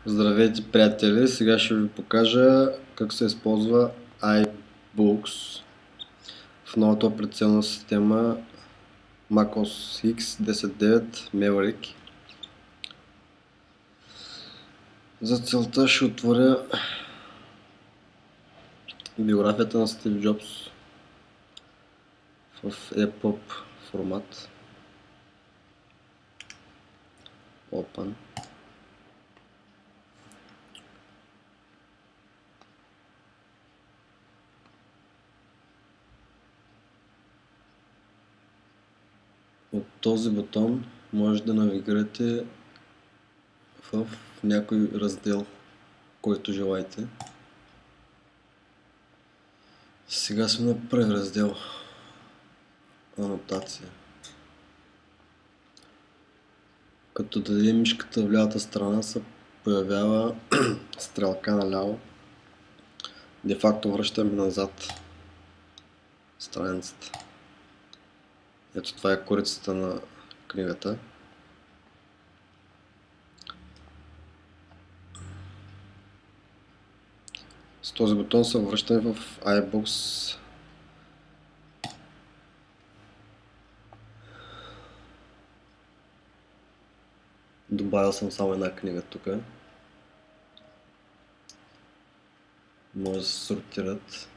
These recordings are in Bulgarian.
Здравейте, приятели! Сега ще ви покажа как се използва iBooks в новата операционна система macOS X 10.9 Maverick. За целта ще отворя биографията на Стив Джобс в EPUB формат. Open. От този бутон може да навигирате в някой раздел, който желаете. Сега сме на първи раздел. Анотация. Като дадем мишката в лявата страна, се появява стрелка наляво. Де факто връщаме назад страницата. Ето това е корицата на книгата. С този бутон се връщаме в iBooks. Добавил съм само една книга тук. Може да се сортират.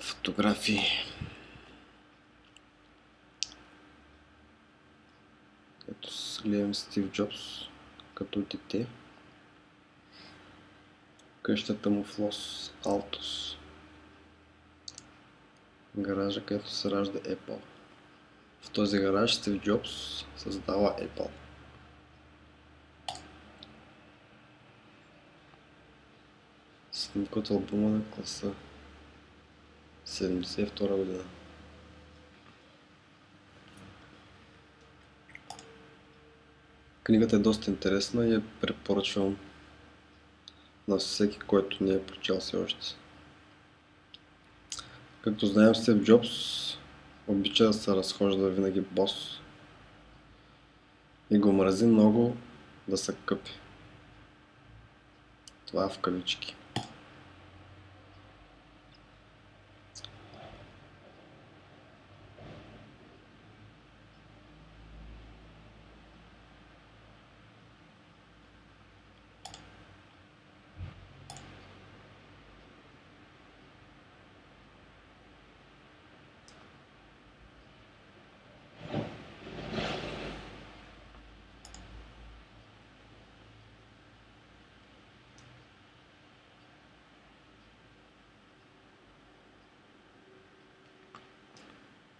Фотографии. Ето гледам Стив Джобс като дете. Къщата му в Лос Алтос. Гаража, където се ражда Apple. В този гараж Стив Джобс създава Apple. Снимка от албума на класа 72 година. Книгата е доста интересна и я препоръчвам на всеки, който не е прочел все още. Както знаем, Стив Джобс обича да се разхожда винаги бос и го мрази много да се къпи. Това е в кавички.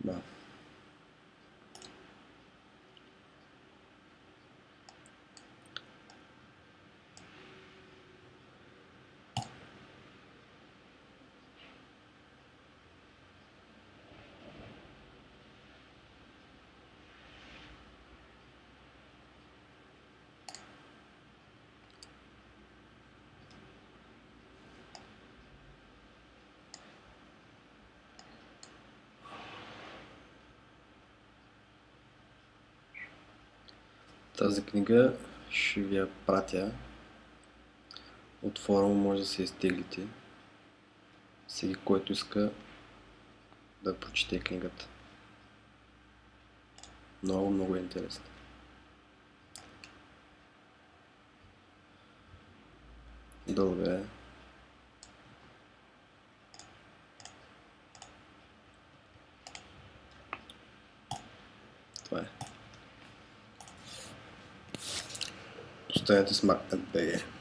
Да. Тази книга ще ви я пратя. От форума може да се изтеглите. Всеки, който иска да прочете книгата. Много е интересно. Дълга е. Това е. Останете с Mac.bg.